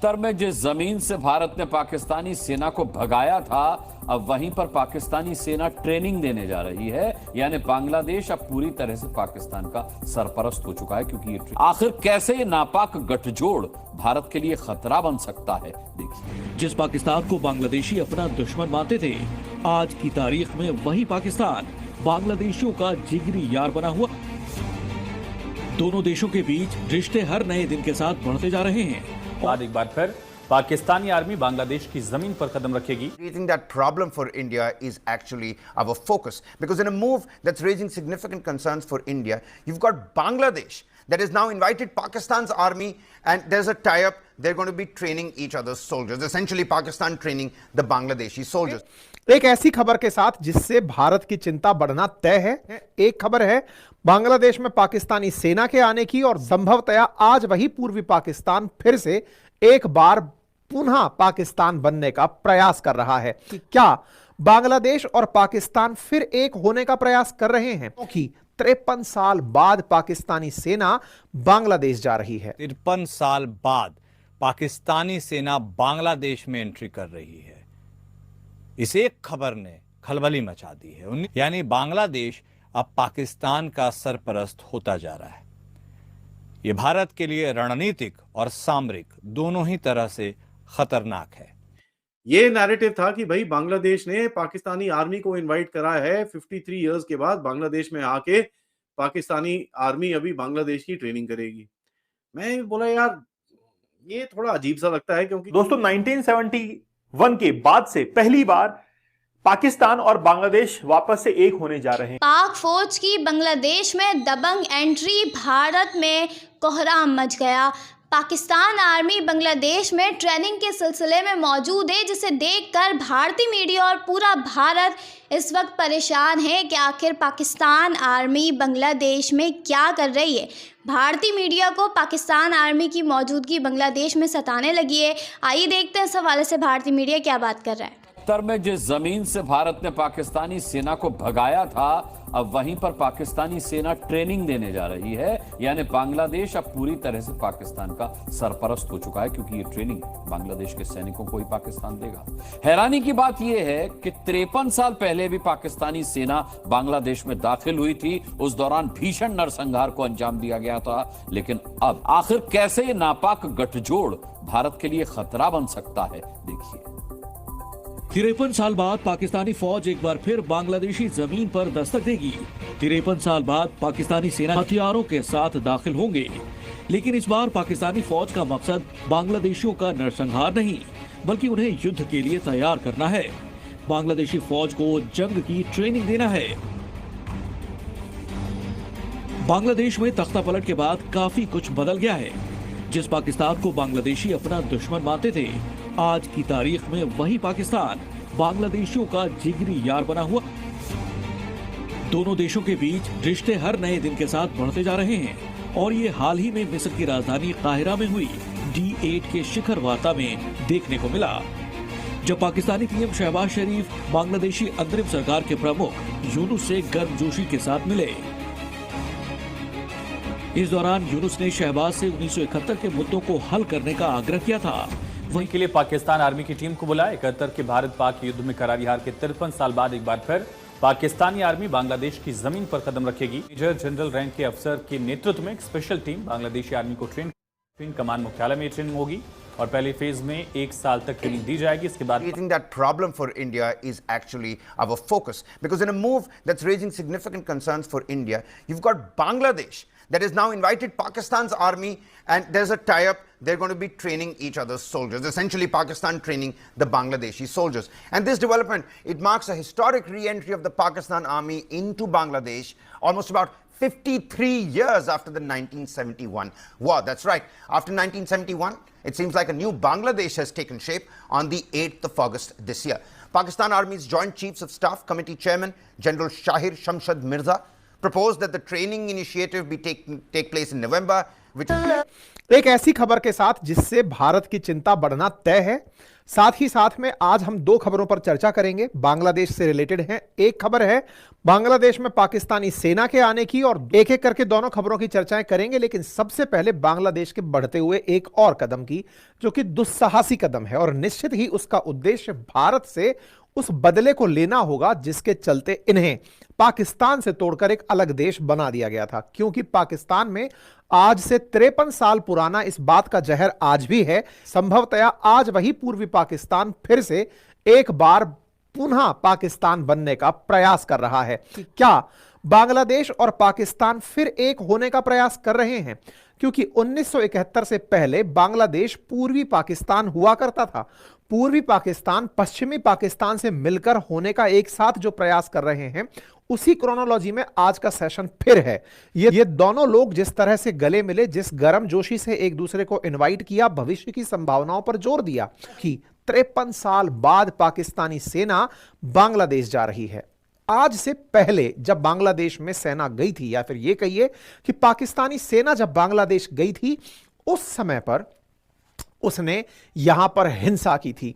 बख्तर में जिस जमीन से भारत ने पाकिस्तानी सेना को भगाया था, अब वहीं पर पाकिस्तानी सेना ट्रेनिंग देने जा रही है। यानी बांग्लादेश अब पूरी तरह से पाकिस्तान का सरपरस्त हो चुका है, क्योंकि आखिर कैसे ये नापाक गठजोड़ भारत के लिए खतरा बन सकता है, देखिए। जिस पाकिस्तान को बांग्लादेशी अपना दुश्मन मानते थे, आज की तारीख में वही पाकिस्तान बांग्लादेशियों का जिगरी यार बना हुआ। दोनों देशों के बीच रिश्ते हर नए दिन के साथ बढ़ते जा रहे हैं। बाद एक बार फिर पाकिस्तानी आर्मी बांग्लादेश की जमीन पर कदम रखेगी। We think that problem for India is actually our focus, because in a move that's raising significant concerns for India, you've got Bangladesh that has now invited Pakistan's army, and there's a tie-up. They're going to be training each other's soldiers, essentially Pakistan training the Bangladeshi soldiers. एक ऐसी खबर के साथ जिससे भारत की चिंता बढ़ना तय है। एक खबर है बांग्लादेश में पाकिस्तानी सेना के आने की, और संभवतया आज वही पूर्वी पाकिस्तान फिर से एक बार पुनः पाकिस्तान बनने का प्रयास कर रहा है। कि क्या बांग्लादेश और पाकिस्तान फिर एक होने का प्रयास कर रहे हैं? क्योंकि 53 साल बाद पाकिस्तानी सेना बांग्लादेश जा रही है। 53 साल बाद पाकिस्तानी सेना बांग्लादेश में एंट्री कर रही है। इस एक खबर ने खलबली मचा दी है। यानी बांग्लादेश अब पाकिस्तान का सरपरस्त होता जा रहा है। यह भारत के लिए रणनीतिक और सामरिक दोनों ही तरह से खतरनाक है। ये नैरेटिव था कि भाई बांग्लादेश ने पाकिस्तानी आर्मी को इनवाइट करा है 53 इयर्स के बाद बांग्लादेश में आके पाकिस्तानी आर्मी अभी बांग्लादेश की ट्रेनिंग करेगी। मैं बोला यार ये थोड़ा अजीब सा लगता है, क्योंकि दोस्तों 1971 के बाद से पहली बार पाकिस्तान और बांग्लादेश वापस से एक होने जा रहे हैं। पाक फौज की बांग्लादेश में दबंग एंट्री, भारत में कोहराम मच गया। पाकिस्तान आर्मी बांग्लादेश में ट्रेनिंग के सिलसिले में मौजूद है, जिसे देखकर भारतीय मीडिया और पूरा भारत इस वक्त परेशान है कि आखिर पाकिस्तान आर्मी बांग्लादेश में क्या कर रही है। भारतीय मीडिया को पाकिस्तान आर्मी की मौजूदगी बांग्लादेश में सताने लगी है। आइए देखते हैं इस हवाले से भारतीय मीडिया क्या बात कर रहा है। बख्तर में जिस जमीन से भारत ने पाकिस्तानी सेना को भगाया था, अब वहीं पर पाकिस्तानी सेना ट्रेनिंग देने जा रही है। यानी बांग्लादेश अब पूरी तरह से पाकिस्तान का सरपरस्त हो चुका है, क्योंकि ये ट्रेनिंग बांग्लादेश के सैनिकों को ही पाकिस्तान देगा। हैरानी की बात यह है कि 53 साल पहले भी पाकिस्तानी सेना बांग्लादेश में दाखिल हुई थी। उस दौरान भीषण नरसंहार को अंजाम दिया गया था। लेकिन अब आखिर कैसे ये नापाक गठजोड़ भारत के लिए खतरा बन सकता है, देखिए। 53 साल बाद पाकिस्तानी फौज एक बार फिर बांग्लादेशी जमीन पर दस्तक देगी। 53 साल बाद पाकिस्तानी सेना हथियारों के साथ दाखिल होंगे। लेकिन इस बार पाकिस्तानी फौज का मकसद बांग्लादेशियों का नरसंहार नहीं, बल्कि उन्हें युद्ध के लिए तैयार करना है। बांग्लादेशी फौज को जंग की ट्रेनिंग देना है। बांग्लादेश में तख्ता पलट के बाद काफी कुछ बदल गया है। जिस पाकिस्तान को बांग्लादेशी अपना दुश्मन मानते थे, आज की तारीख में वही पाकिस्तान बांग्लादेशियों का जिगरी यार बना हुआ। दोनों देशों के बीच रिश्ते हर नए दिन के साथ बढ़ते जा रहे हैं, और ये हाल ही में मिस्र की राजधानी काहिरा में हुई D8 के शिखर वार्ता में देखने को मिला, जब पाकिस्तानी पीएम शहबाज शरीफ बांग्लादेशी अंतरिम सरकार के प्रमुख यूनुस से गर्मजोशी के साथ मिले। इस दौरान यूनुस ने शहबाज से 1971 के मुद्दों को हल करने का आग्रह किया था। वहीं के लिए पाकिस्तान आर्मी की टीम को बुलाया। 71 के भारत पाक युद्ध में करारी हार के 53 साल बाद एक बार फिर पाकिस्तानी आर्मी बांग्लादेश की जमीन पर कदम रखेगी। मेजर जनरल रैंक के अफसर के नेतृत्व में एक स्पेशल टीम बांग्लादेशी आर्मी को ट्रेन कमान मुख्यालय में ट्रेनिंग होगी, और पहले फेज में 1 साल तक ट्रेनिंग दी जाएगी। इसके बाद We think that problem for India is actually our focus, because in a move that's raising significant concerns for India, you've got Bangladesh that has now invited Pakistan's army, and there's a tie-up. They're going to be training each other's soldiers, essentially Pakistan training the Bangladeshi soldiers. And this development, it marks a historic re-entry of the Pakistan army into Bangladesh, almost about 53 years after the 1971 war. That's right. After 1971, it seems like a new Bangladesh has taken shape on the 8th of August this year. Pakistan Army's Joint Chiefs of Staff Committee Chairman General Shahir Shamshad Mirza proposed that the training initiative be take place in November, which एक ऐसी खबर के साथ जिससे भारत की चिंता बढ़ना तय है। साथ ही साथ में आज हम दो खबरों पर चर्चा करेंगे, बांग्लादेश से रिलेटेड हैं। एक खबर है बांग्लादेश में पाकिस्तानी सेना के आने की, और एक एक करके दोनों खबरों की चर्चाएं करेंगे। लेकिन सबसे पहले बांग्लादेश के बढ़ते हुए एक और कदम की, जो कि दुस्साहसी कदम है, और निश्चित ही उसका उद्देश्य भारत से उस बदले को लेना होगा जिसके चलते इन्हें पाकिस्तान से तोड़कर एक अलग देश बना दिया गया था। क्योंकि पाकिस्तान में आज से 53 साल पुराना इस बात का जहर आज भी है। संभवतया आज वही पूर्वी पाकिस्तान फिर से एक बार पुनः पाकिस्तान बनने का प्रयास कर रहा है। क्या बांग्लादेश और पाकिस्तान फिर एक होने का प्रयास कर रहे हैं? क्योंकि 1971 से पहले बांग्लादेश पूर्वी पाकिस्तान हुआ करता था। पूर्वी पाकिस्तान पश्चिमी पाकिस्तान से मिलकर होने का एक साथ जो प्रयास कर रहे हैं, उसी क्रोनोलॉजी में आज का सेशन फिर है। ये दोनों लोग जिस तरह से गले मिले, जिस गर्मजोशी से एक दूसरे को इनवाइट किया, भविष्य की संभावनाओं पर जोर दिया कि 53 साल बाद पाकिस्तानी सेना बांग्लादेश जा रही है। आज से पहले जब बांग्लादेश में सेना गई थी, या फिर यह कहिए कि पाकिस्तानी सेना जब बांग्लादेश गई थी, उस समय पर उसने यहां पर हिंसा की थी।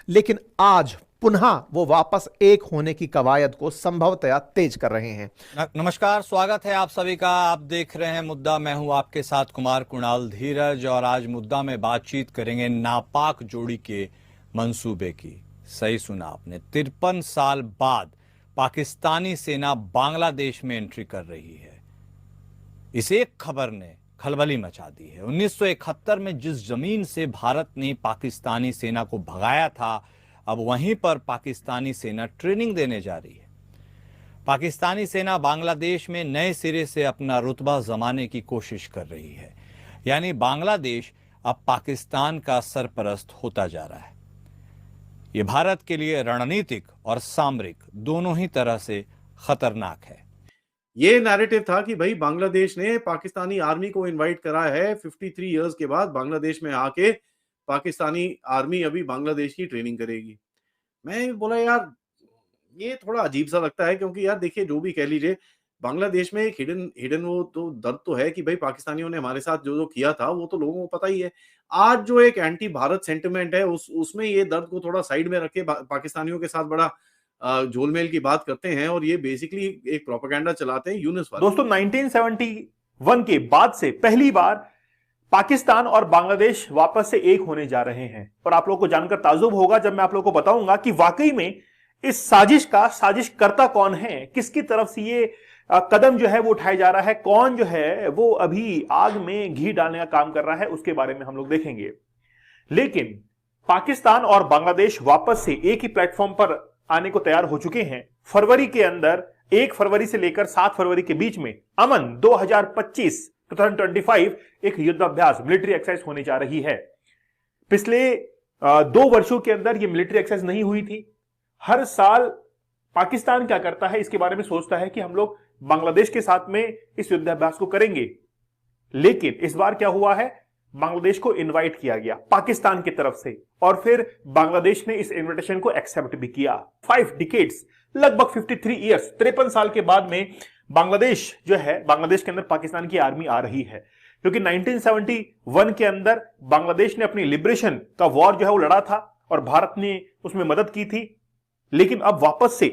लेकिन आज पुनः वो वापस एक होने की कवायद को संभवतया तेज कर रहे हैं। नमस्कार, स्वागत है आप सभी का। आप देख रहे हैं मुद्दा। मैं हूं आपके साथ कुमार कुणाल धीरज, और आज मुद्दा में बातचीत करेंगे नापाक जोड़ी के मंसूबे की। सही सुना आपने, 53 साल बाद पाकिस्तानी सेना बांग्लादेश में एंट्री कर रही है। इस एक खबर ने खलबली मचा दी है। 1971 में जिस जमीन से भारत ने पाकिस्तानी सेना को भगाया था, अब वहीं पर पाकिस्तानी सेना ट्रेनिंग देने जा रही है। पाकिस्तानी सेना बांग्लादेश में नए सिरे से अपना रुतबा जमाने की कोशिश कर रही है। यानी बांग्लादेश अब पाकिस्तान का सरपरस्त होता जा रहा है। ये भारत के लिए रणनीतिक और सामरिक दोनों ही तरह से खतरनाक है। ये नैरेटिव था कि भाई बांग्लादेश ने पाकिस्तानी आर्मी को इनवाइट करा है 53 इयर्स के बाद बांग्लादेश में आके पाकिस्तानी आर्मी अभी बांग्लादेश की ट्रेनिंग करेगी। मैं बोला यार ये थोड़ा अजीब सा लगता है, क्योंकि यार देखिए जो भी कह लीजिए, बांग्लादेश में एक हिडन वो तो दर्द तो है कि भाई पाकिस्तानियों ने हमारे साथ जो किया था वो तो लोगों को पता ही है। आज जो एक एंटी भारत सेंटिमेंट है उसमें ये दर्द को थोड़ा साइड में रखे पाकिस्तानियों के साथ बड़ा झोलमेल की बात करते हैं, और ये बेसिकली एक प्रोपेगेंडा चलाते हैं यूनिस वाले। दोस्तों 1971 के बाद से पहली बार पाकिस्तान और बांग्लादेश वापस से एक होने जा रहे हैं। और आप लोगों को जानकर ताज्जुब होगा जब मैं आप लोगों को बताऊंगा कि वाकई में इस साजिश करता कौन है, किसकी तरफ से ये कदम जो है वो उठाया जा रहा है, कौन जो है वो अभी आग में घी डालने का काम कर रहा है, उसके बारे में हम लोग देखेंगे। लेकिन पाकिस्तान और बांग्लादेश वापस से एक ही प्लेटफॉर्म पर आने को तैयार हो चुके हैं। फरवरी के अंदर 1 फरवरी से लेकर 7 फरवरी के बीच में अमन 2025 एक युद्धाभ्यास मिलिट्री एक्सरसाइज होने जा रही है। पिछले 2 वर्षों के अंदर यह मिलिट्री एक्सरसाइज नहीं हुई थी। हर साल पाकिस्तान क्या करता है इसके बारे में सोचता है कि हम लोग बांग्लादेश के साथ में इस युद्धाभ्यास को करेंगे। लेकिन इस बार क्या हुआ है, बांग्लादेश को इनवाइट किया गया पाकिस्तान की तरफ से, और फिर बांग्लादेश ने इस इनविटेशन को एक्सेप्ट भी किया। 5 डिकेड्स, लगभग 53 इयर्स, 53 साल के बाद में बांग्लादेश जो है, बांग्लादेश के अंदर पाकिस्तान की आर्मी आ रही है। क्योंकि 1971 के अंदर बांग्लादेश ने अपनी लिबरेशन का वॉर जो है वो लड़ा था और भारत ने उसमें मदद की थी। लेकिन अब वापस से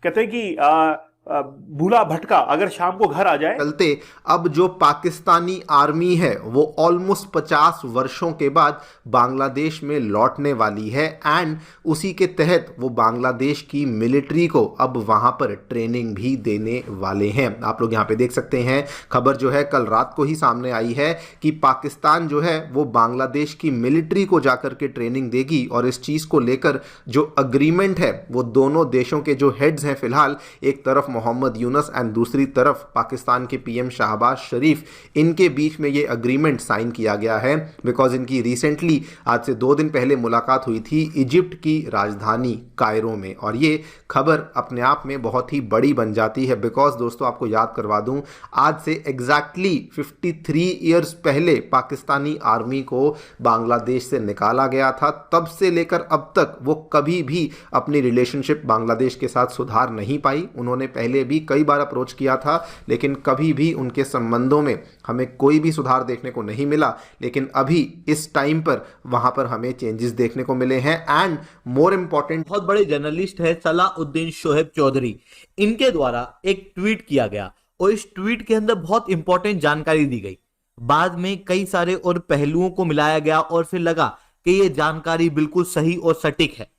कहते हैं कि भूला भटका अगर शाम को घर आ जाए। चलते अब जो पाकिस्तानी आर्मी है वो ऑलमोस्ट 50 वर्षों के बाद बांग्लादेश में लौटने वाली है, एंड उसी के तहत वो बांग्लादेश की मिलिट्री को अब वहां पर ट्रेनिंग भी देने वाले हैं। आप लोग यहाँ पे देख सकते हैं, खबर जो है कल रात को ही सामने आई है कि पाकिस्तान जो है वो बांग्लादेश की मिलिट्री को जाकर के ट्रेनिंग देगी, और इस चीज़ को लेकर जो अग्रीमेंट है वो दोनों देशों के जो हेड्स हैं, फिलहाल एक तरफ मोहम्मद यूनुस एंड दूसरी तरफ पाकिस्तान के पीएम शहबाज शरीफ, इनके बीच में ये अग्रीमेंट साइन किया गया है। बिकॉज इनकी रिसेंटली आज से 2 दिन पहले मुलाकात हुई थी इजिप्ट की राजधानी कायरो में, और ये खबर अपने आप में बहुत ही बड़ी बन जाती है। बिकॉज दोस्तों आपको याद करवा दूं, आज से एग्जैक्टली 53 ईयर्स पहले पाकिस्तानी आर्मी को बांग्लादेश से निकाला गया था। तब से लेकर अब तक वो कभी भी अपनी रिलेशनशिप बांग्लादेश के साथ सुधार नहीं पाई। उन्होंने पहले भी कई बार अप्रोच किया था, लेकिन कभी भी उनके संबंधों में हमें कोई भी सुधार देखने को नहीं मिला। लेकिन अभी इस टाइम पर वहां पर हमें चेंजेस देखने को मिले हैं। एंड मोर इम्पोर्टेंट, बहुत बड़े जर्नलिस्ट है सलाउद्दीन शोएब चौधरी, इनके द्वारा एक ट्वीट किया गया और इस ट्वीट के अंदर बहुत इंपॉर्टेंट जानकारी दी गई। बाद में कई सारे और पहलुओं को मिलाया गया और फिर लगा कि ये जानकारी बिल्कुल सही और सटीक है।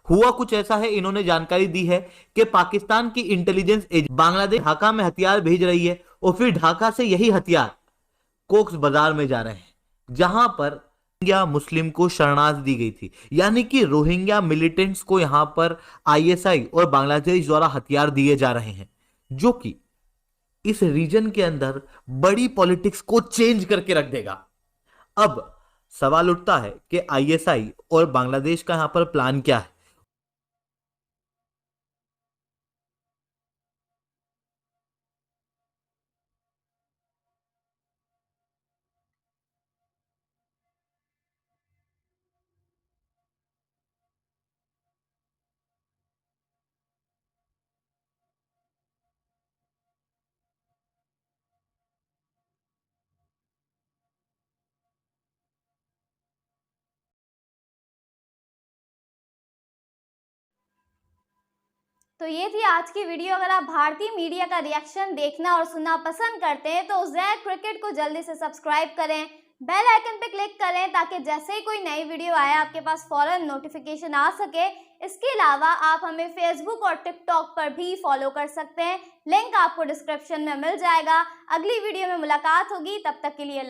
हुआ कुछ ऐसा है, इन्होंने जानकारी दी है कि पाकिस्तान की इंटेलिजेंस एजेंसी बांग्लादेश ढाका में हथियार भेज रही है और फिर ढाका से यही हथियार कोक्स बाजार में जा रहे हैं, जहां पर रोहिंग्या मुस्लिम को शरणार्थी दी गई थी। यानी कि रोहिंग्या मिलिटेंट्स को यहां पर आईएसआई और बांग्लादेश द्वारा हथियार दिए जा रहे हैं, जो कि इस रीजन के अंदर बड़ी पॉलिटिक्स को चेंज करके रख देगा। अब सवाल उठता है कि आईएसआई और बांग्लादेश का यहां पर प्लान क्या है। तो ये थी आज की वीडियो। अगर आप भारतीय मीडिया का रिएक्शन देखना और सुनना पसंद करते हैं तो ज़ेड क्रिकेट को जल्दी से सब्सक्राइब करें, बेल आइकन पे क्लिक करें ताकि जैसे ही कोई नई वीडियो आए आपके पास फौरन नोटिफिकेशन आ सके। इसके अलावा आप हमें फेसबुक और टिकटॉक पर भी फॉलो कर सकते हैं, लिंक आपको डिस्क्रिप्शन में मिल जाएगा। अगली वीडियो में मुलाकात होगी, तब तक के लिए